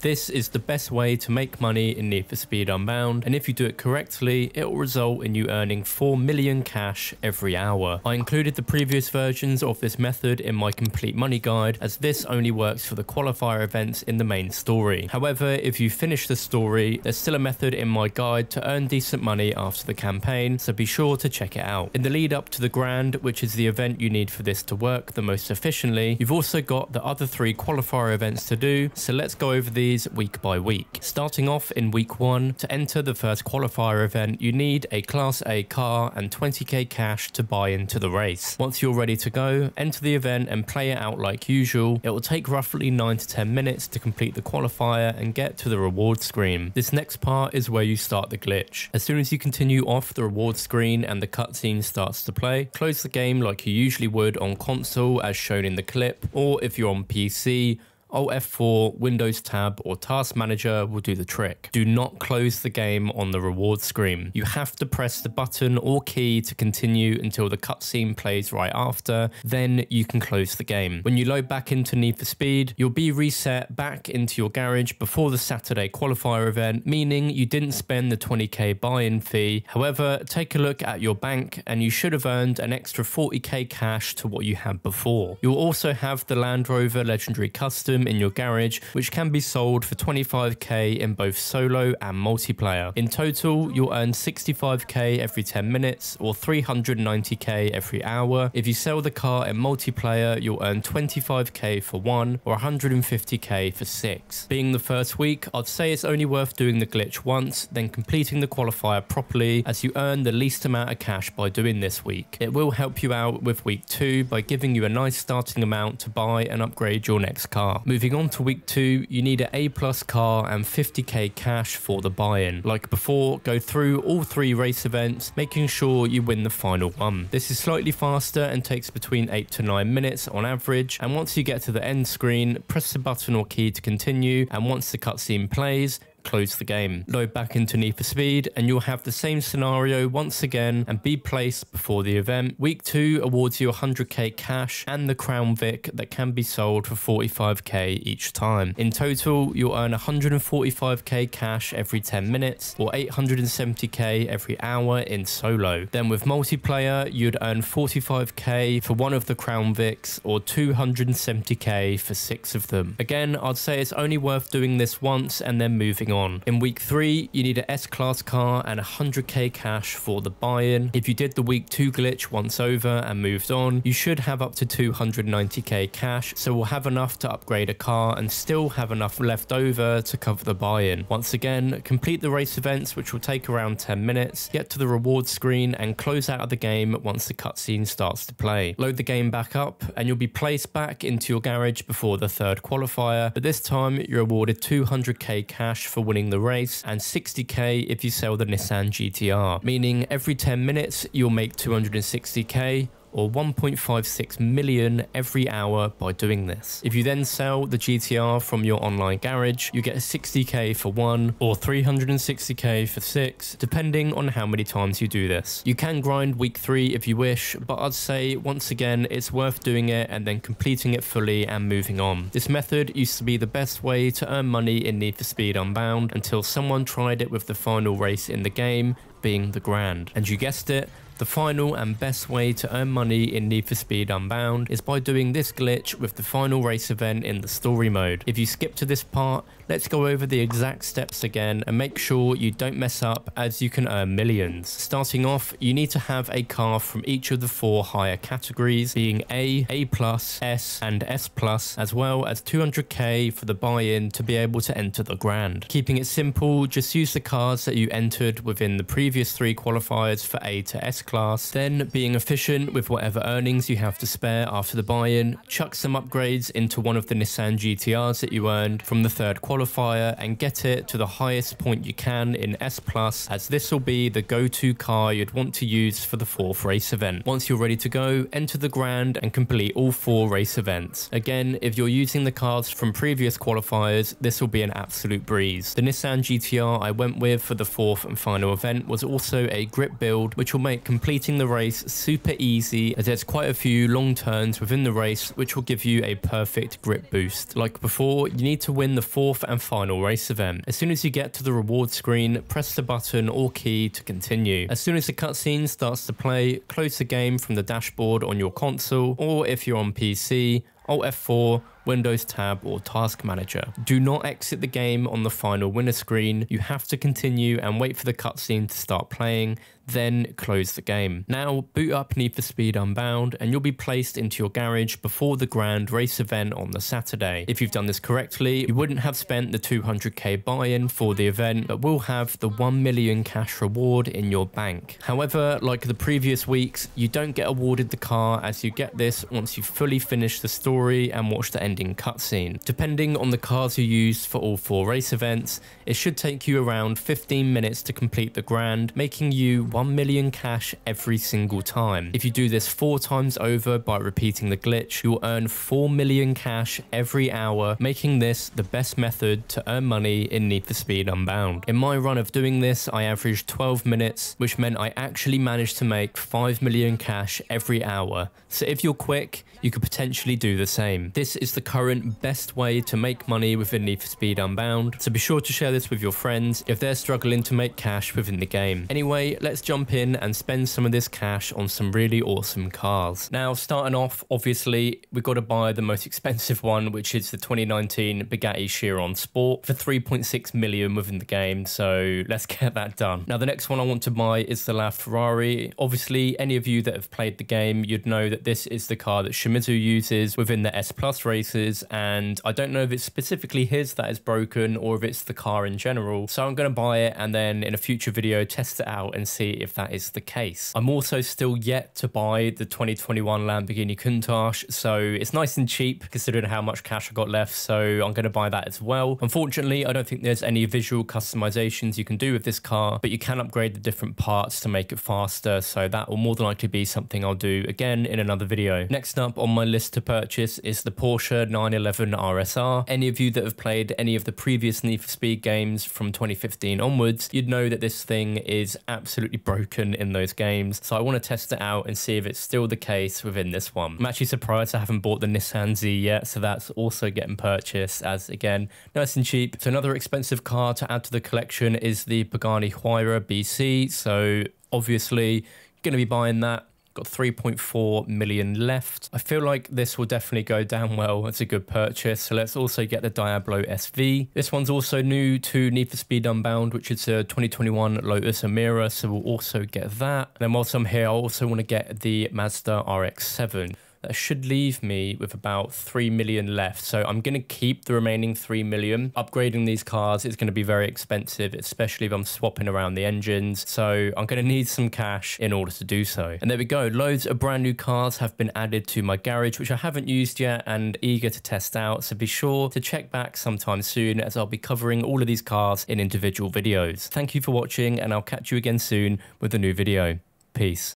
This is the best way to make money in Need for Speed Unbound, and if you do it correctly, it will result in you earning 4 million cash every hour. I included the previous versions of this method in my complete money guide, as this only works for the qualifier events in the main story. However, if you finish the story, there's still a method in my guide to earn decent money after the campaign, so be sure to check it out. In the lead up to the Grand, which is the event you need for this to work the most efficiently, you've also got the other 3 qualifier events to do, so let's go over these week by week. Starting off in week 1, to enter the first qualifier event, you need a Class A car and 20k cash to buy into the race. Once you're ready to go, enter the event and play it out like usual. It will take roughly 9 to 10 minutes to complete the qualifier and get to the reward screen. This next part is where you start the glitch. As soon as you continue off the reward screen and the cutscene starts to play, close the game like you usually would on console as shown in the clip, or if you're on PC, Alt F4, Windows tab or Task Manager will do the trick. Do not close the game on the reward screen. You have to press the button or key to continue until the cutscene plays right after, then you can close the game. When you load back into Need for Speed, you'll be reset back into your garage before the Saturday qualifier event, meaning you didn't spend the 20k buy-in fee. However, take a look at your bank and you should have earned an extra 40k cash to what you had before. You'll also have the Land Rover Legendary Custom in your garage, which can be sold for 25k in both solo and multiplayer. In total, you'll earn 65k every 10 minutes or 390k every hour. If you sell the car in multiplayer, you'll earn 25k for 1 or 150k for 6. Being the first week, I'd say it's only worth doing the glitch once, then completing the qualifier properly, as you earn the least amount of cash by doing this week. It will help you out with week 2 by giving you a nice starting amount to buy and upgrade your next car. Moving on to week 2, you need an A+ car and 50k cash for the buy-in. Like before, go through all 3 race events, making sure you win the final one. This is slightly faster and takes between 8 to 9 minutes on average, and once you get to the end screen, press the button or key to continue, and once the cutscene plays, close the game. Load back into Need for Speed and you'll have the same scenario once again and be placed before the event. Week 2 awards you 100k cash and the Crown Vic that can be sold for 45k each time. In total, you'll earn 145k cash every 10 minutes or 870k every hour in solo. Then with multiplayer, you'd earn 45k for one of the Crown Vics or 270k for 6 of them. Again, I'd say it's only worth doing this once and then moving on. In week 3, you need an S-Class car and 100k cash for the buy-in. If you did the week 2 glitch once over and moved on, you should have up to 290k cash, so we'll have enough to upgrade a car and still have enough left over to cover the buy-in. Once again, complete the race events, which will take around 10 minutes, get to the reward screen and close out of the game once the cutscene starts to play. Load the game back up and you'll be placed back into your garage before the 3rd qualifier, but this time you're awarded 200k cash for winning the race and 60k if you sell the Nissan GTR, meaning every 10 minutes you'll make 260k or 1.56 million every hour by doing this. If you then sell the GTR from your online garage, you get 60k for 1 or 360k for 6, depending on how many times you do this. You can grind week 3 if you wish, but I'd say once again it's worth doing it and then completing it fully and moving on. This method used to be the best way to earn money in Need for Speed Unbound until someone tried it with the final race in the game, being the Grand. And you guessed it, the final and best way to earn money in Need for Speed Unbound is by doing this glitch with the final race event in the story mode. If you skip to this part, let's go over the exact steps again and make sure you don't mess up, as you can earn millions. Starting off, you need to have a car from each of the 4 higher categories, being A+, S and S+, as well as 200k for the buy-in to be able to enter the Grand. Keeping it simple, just use the cars that you entered within the previous 3 qualifiers for A to S class, then being efficient with whatever earnings you have to spare after the buy-in, chuck some upgrades into one of the Nissan GTRs that you earned from the 3rd qualifier and get it to the highest point you can in S+, as this will be the go-to car you'd want to use for the 4th race event. Once you're ready to go, enter the Grand and complete all 4 race events. Again, if you're using the cars from previous qualifiers, this will be an absolute breeze. The Nissan GTR I went with for the 4th and final event was also a grip build, which will make completing the race super easy, as there's quite a few long turns within the race which will give you a perfect grip boost. Like before, you need to win the 4th 4th and final race event. As soon as you get to the reward screen, press the button or key to continue. As soon as the cutscene starts to play, close the game from the dashboard on your console, or if you're on PC, Alt F4, Windows tab or task manager. Do not exit the game on the final winner screen. You have to continue and wait for the cutscene to start playing, then close the game. Now boot up Need for Speed Unbound and you'll be placed into your garage before the grand race event on the Saturday. If you've done this correctly, you wouldn't have spent the 200k buy-in for the event, but will have the 1 million cash reward in your bank. However, like the previous weeks, you don't get awarded the car, as you get this once you've fully finished the story and watched the ending cutscene. Depending on the cars you used for all 4 race events, it should take you around 15 minutes to complete the grand, making you 1 million cash every single time. If you do this 4 times over by repeating the glitch, you'll earn 4 million cash every hour, making this the best method to earn money in Need for Speed Unbound. In my run of doing this, I averaged 12 minutes, which meant I actually managed to make 5 million cash every hour. So if you're quick, you could potentially do the same. This is the current best way to make money within Need for Speed Unbound, so be sure to share this with your friends if they're struggling to make cash within the game. Anyway, let's jump in and spend some of this cash on some really awesome cars. Now, starting off, obviously, we've got to buy the most expensive one, which is the 2019 Bugatti Chiron Sport for 3.6 million within the game, so let's get that done. Now, the next one I want to buy is the LaFerrari. Obviously, any of you that have played the game, you'd know that this is the car that Shimizu uses within the S Plus races, and I don't know if it's specifically his that is broken or if it's the car in general, so I'm going to buy it and then in a future video test it out and see if that is the case. I'm also still yet to buy the 2021 Lamborghini Countach, so it's nice and cheap considering how much cash I got left, so I'm going to buy that as well. Unfortunately, I don't think there's any visual customizations you can do with this car, but you can upgrade the different parts to make it faster, so that will more than likely be something I'll do again in another video. Next up on my list to purchase is the Porsche 911 RSR. Any of you that have played any of the previous Need for Speed games from 2015 onwards, you'd know that this thing is absolutely broken in those games, so I want to test it out and see if it's still the case within this one. I'm actually surprised I haven't bought the Nissan Z yet, so that's also getting purchased, as again, nice and cheap. So another expensive car to add to the collection is the Pagani Huayra BC, so obviously going to be buying that. Got 3.4 million left. I feel like this will definitely go down well. It's a good purchase. So let's also get the Diablo SV. This one's also new to Need for Speed Unbound, which is a 2021 Lotus Emira. So we'll also get that. And then whilst I'm here, I also want to get the Mazda RX-7. That should leave me with about 3 million left. So I'm going to keep the remaining 3 million. Upgrading these cars is going to be very expensive, especially if I'm swapping around the engines. So I'm going to need some cash in order to do so. And there we go. Loads of brand new cars have been added to my garage, which I haven't used yet and eager to test out. So be sure to check back sometime soon, as I'll be covering all of these cars in individual videos. Thank you for watching, and I'll catch you again soon with a new video. Peace.